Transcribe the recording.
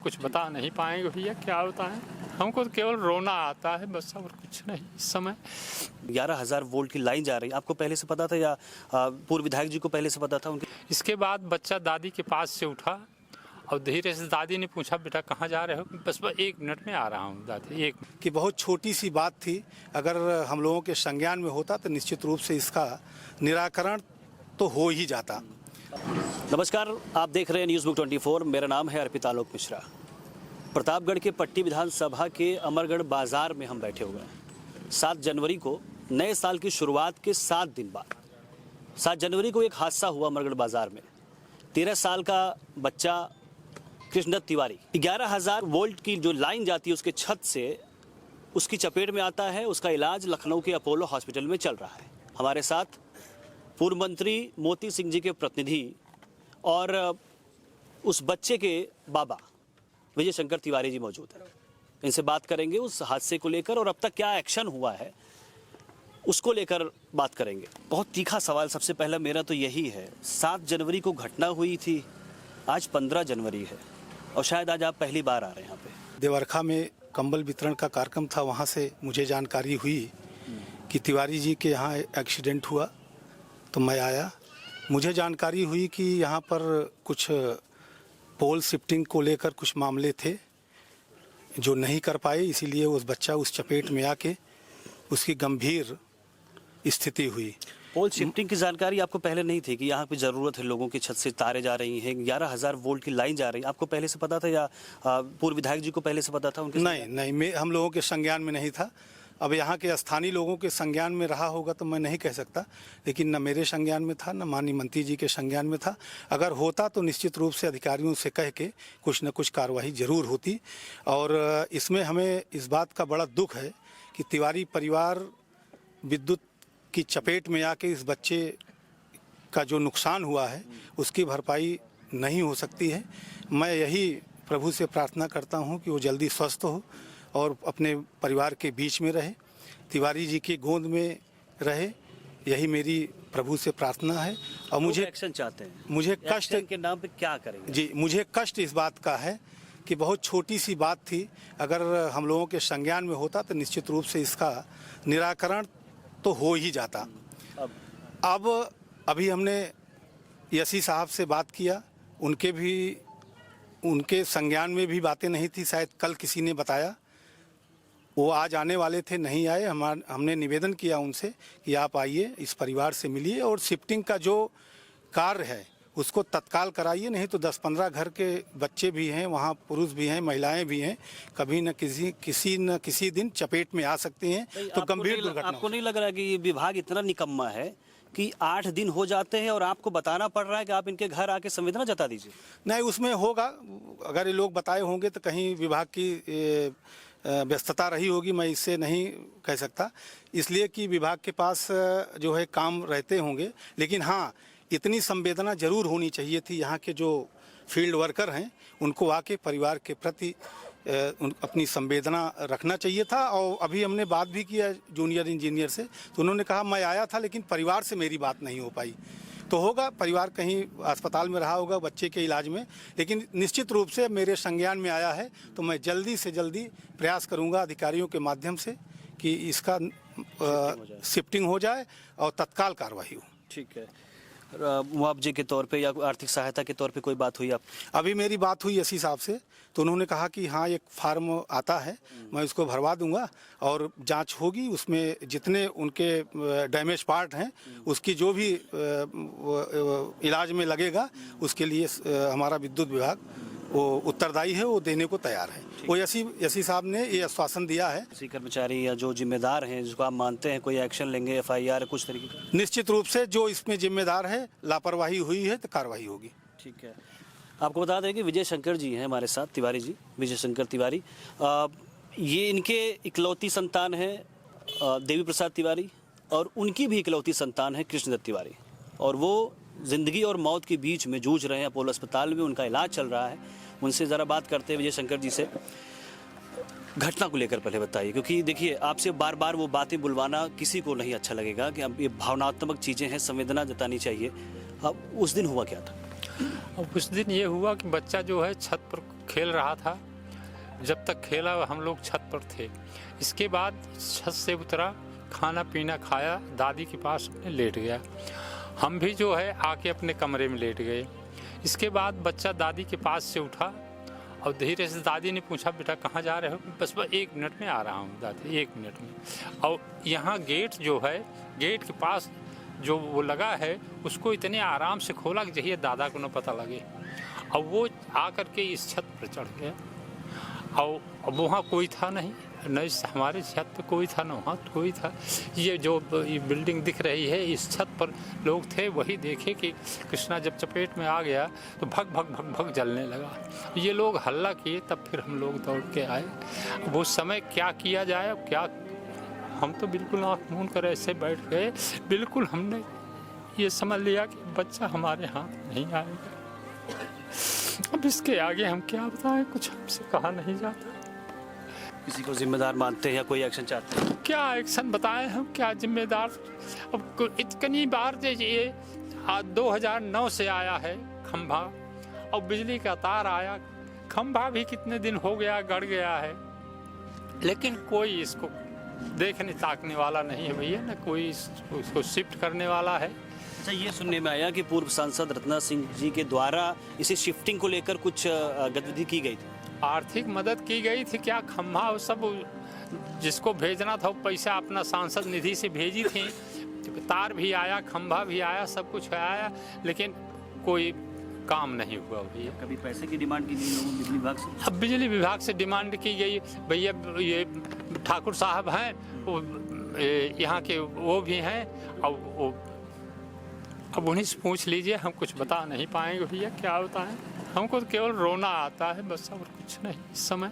कुछ बता नहीं पाएंगे भैया क्या होता है। हमको तो केवल रोना आता है बस, और कुछ नहीं। इस समय 11,000 वोल्ट की लाइन जा रही, आपको पहले से पता था या पूर्व विधायक जी को पहले से पता था उनके? इसके बाद बच्चा दादी के पास से उठा और धीरे से दादी ने पूछा बेटा कहाँ जा रहे हो? बस 1 मिनट में आ रहा हूँ दादी। एक कि बहुत छोटी सी बात थी, अगर हम लोगों के संज्ञान में होता तो निश्चित रूप से इसका निराकरण तो हो ही जाता। नमस्कार, आप देख रहे हैं न्यूज़ बुक 24। मेरा नाम है अर्पित आलोक मिश्रा। प्रतापगढ़ के पट्टी विधानसभा के अमरगढ़ बाजार में हम बैठे हुए हैं। 7 जनवरी को नए साल की शुरुआत के 7 दिन बाद 7 जनवरी को एक हादसा हुआ अमरगढ़ बाजार में। 13 साल का बच्चा कृष्णदत्त तिवारी 11,000 वोल्ट की जो लाइन जाती है उसके छत से उसकी चपेट में आता है। उसका इलाज लखनऊ के अपोलो हॉस्पिटल में चल रहा है। हमारे साथ पूर्व मंत्री मोती सिंह जी के प्रतिनिधि और उस बच्चे के बाबा विजय शंकर तिवारी जी मौजूद हैं। इनसे बात करेंगे उस हादसे को लेकर और अब तक क्या एक्शन हुआ है उसको लेकर बात करेंगे। बहुत तीखा सवाल सबसे पहला मेरा तो यही है, 7 जनवरी को घटना हुई थी, आज 15 जनवरी है और शायद आज आप पहली बार आ रहे हैं यहाँ पे। देवरखा में कंबल वितरण का कार्यक्रम था, वहाँ से मुझे जानकारी हुई कि तिवारी जी के यहाँ एक्सीडेंट हुआ तो मैं आया। मुझे जानकारी हुई कि यहाँ पर कुछ पोल शिफ्टिंग को लेकर कुछ मामले थे जो नहीं कर पाए, इसीलिए उस बच्चा उस चपेट में आके उसकी गंभीर स्थिति हुई। पोल शिफ्टिंग की जानकारी आपको पहले नहीं थी कि यहाँ पे ज़रूरत है, लोगों की छत से तारे जा रही हैं, 11,000 वोल्ट की लाइन जा रही है, आपको पहले से पता था या पूर्व विधायक जी को पहले से पता था उनके? नहीं, हम लोगों के संज्ञान में नहीं था। अब यहाँ के स्थानीय लोगों के संज्ञान में रहा होगा तो मैं नहीं कह सकता, लेकिन न मेरे संज्ञान में था न माननीय मंत्री जी के संज्ञान में था। अगर होता तो निश्चित रूप से अधिकारियों से कह के कुछ न कुछ कार्रवाई जरूर होती। और इसमें हमें इस बात का बड़ा दुख है कि तिवारी परिवार विद्युत की चपेट में आके इस बच्चे का जो नुकसान हुआ है उसकी भरपाई नहीं हो सकती है। मैं यही प्रभु से प्रार्थना करता हूँ कि वो जल्दी स्वस्थ हो और अपने परिवार के बीच में रहे, तिवारी जी की गोद में रहे, यही मेरी प्रभु से प्रार्थना है। और मुझे एक्शन चाहते हैं, मुझे कष्ट के नाम पे क्या करेंगे जी, मुझे कष्ट इस बात का है कि बहुत छोटी सी बात थी, अगर हम लोगों के संज्ञान में होता तो निश्चित रूप से इसका निराकरण तो हो ही जाता। अब अभी हमने यसी साहब से बात किया, उनके संज्ञान में भी बातें नहीं थी, शायद कल किसी ने बताया। वो आज आने वाले थे, नहीं आए। हमने निवेदन किया उनसे कि आप आइए, इस परिवार से मिलिए और शिफ्टिंग का जो कार्य है उसको तत्काल कराइए, नहीं तो 10-15 घर के बच्चे भी हैं, वहाँ पुरुष भी हैं, महिलाएं भी हैं, कभी न किसी दिन चपेट में आ सकती हैं तो गंभीर दुर्घटना। आपको नहीं लग रहा कि ये विभाग इतना निकम्मा है कि 8 दिन हो जाते हैं और आपको बताना पड़ रहा है कि आप इनके घर आके संवेदना जता दीजिए? नहीं, उसमें होगा, अगर ये लोग बताए होंगे तो कहीं विभाग की व्यस्तता रही होगी, मैं इससे नहीं कह सकता, इसलिए कि विभाग के पास जो है काम रहते होंगे। लेकिन हाँ, इतनी संवेदना जरूर होनी चाहिए थी। यहाँ के जो फील्ड वर्कर हैं उनको आके परिवार के प्रति अपनी संवेदना रखना चाहिए था। और अभी हमने बात भी किया जूनियर इंजीनियर से, तो उन्होंने कहा मैं आया था लेकिन परिवार से मेरी बात नहीं हो पाई। तो होगा, परिवार कहीं अस्पताल में रहा होगा बच्चे के इलाज में, लेकिन निश्चित रूप से मेरे संज्ञान में आया है तो मैं जल्दी से जल्दी प्रयास करूंगा अधिकारियों के माध्यम से कि इसका शिफ्टिंग हो जाए और तत्काल कार्रवाई हो। ठीक है। मुआवजे के तौर पे या आर्थिक सहायता के तौर पे कोई बात हुई आप? अभी मेरी बात हुई एसपी साहब से, तो उन्होंने कहा कि हाँ एक फार्म आता है, मैं उसको भरवा दूंगा और जांच होगी, उसमें जितने उनके डैमेज पार्ट हैं उसकी जो भी इलाज में लगेगा उसके लिए हमारा विद्युत विभाग वो उत्तरदायी है, वो देने को तैयार है। वो एसपी साहब ने ये आश्वासन दिया है। किसी कर्मचारी या जो जिम्मेदार हैं जिसको आप मानते हैं कोई एक्शन लेंगे, FIR कुछ तरीके का? निश्चित रूप से जो इसमें जिम्मेदार है, लापरवाही हुई है तो कार्रवाई होगी। ठीक है। आपको बता दें कि विजय शंकर जी हैं हमारे साथ, तिवारी जी, विजय शंकर तिवारी। ये इनके इकलौती संतान है देवी प्रसाद तिवारी और उनकी भी इकलौती संतान है कृष्णदत्त तिवारी, और वो ज़िंदगी और मौत के बीच में जूझ रहे हैं। अपोलो अस्पताल में उनका इलाज चल रहा है। उनसे ज़रा बात करते हैं विजय शंकर जी से। घटना को लेकर पहले बताइए, क्योंकि देखिए आपसे बार बार वो बातें बुलवाना किसी को नहीं अच्छा लगेगा कि अब ये भावनात्मक चीज़ें हैं, संवेदना जतानी चाहिए। अब उस दिन हुआ क्या था? और उस दिन ये हुआ कि बच्चा जो है छत पर खेल रहा था। जब तक खेला हम लोग छत पर थे। इसके बाद छत से उतरा, खाना पीना खाया, दादी के पास अपने लेट गया। हम भी जो है आके अपने कमरे में लेट गए। इसके बाद बच्चा दादी के पास से उठा और धीरे से दादी ने पूछा, बेटा कहाँ जा रहे हो? बस 1 मिनट में आ रहा हूँ दादी, 1 मिनट में। और यहाँ गेट जो है, गेट के पास जो वो लगा है उसको इतने आराम से खोला कि जहिए दादा को न पता लगे। और वो आकर के इस छत पर चढ़ गया और अब वहाँ कोई था नहीं, न हमारे छत पे कोई था न वहाँ कोई था। ये जो ये बिल्डिंग दिख रही है, इस छत पर लोग थे। वही देखे कि कृष्णा जब चपेट में आ गया तो भग भग भग भग जलने लगा। ये लोग हल्ला किए, तब फिर हम लोग दौड़ के आए। अब उस समय क्या किया जाए, अब क्या, हम तो बिल्कुल आँख मूंद कर ऐसे बैठ गए। बिल्कुल हमने ये समझ लिया कि बच्चा हमारे हाथ नहीं आएगा। अब इसके आगे हम क्या बताएं, कुछ हमसे कहा नहीं जाता। किसी को जिम्मेदार मानते हैं या कोई एक्शन चाहते हैं? क्या एक्शन बताएं हम, क्या जिम्मेदार। अब इतनी बार ये 2009 से आया है खंभा, और बिजली का तार आया, खंभा भी कितने दिन हो गया गड़ गया है, लेकिन कोई इसको देखने ताकने वाला नहीं है भैया, ना कोई इसको शिफ्ट करने वाला है। अच्छा, ये सुनने में आया कि पूर्व सांसद रत्ना सिंह जी के द्वारा इसे शिफ्टिंग को लेकर कुछ गतिविधि की गई थी। आर्थिक मदद की गई थी, क्या खंभा वो सब जिसको भेजना था वो पैसा अपना सांसद निधि से भेजी थी। तार भी आया, खंभा भी आया, सब कुछ आया, लेकिन कोई काम नहीं हुआ भैया। कभी पैसे की डिमांड की गई लोगों बिजली विभाग से? अब बिजली विभाग से डिमांड की गई, भैया ये ठाकुर साहब हैं, वो यहाँ के वो भी हैं, और अब उन्हीं से पूछ लीजिए, हम कुछ बता नहीं पाएंगे भैया क्या होता है। हमको तो केवल रोना आता है बस, और कुछ नहीं इस समय।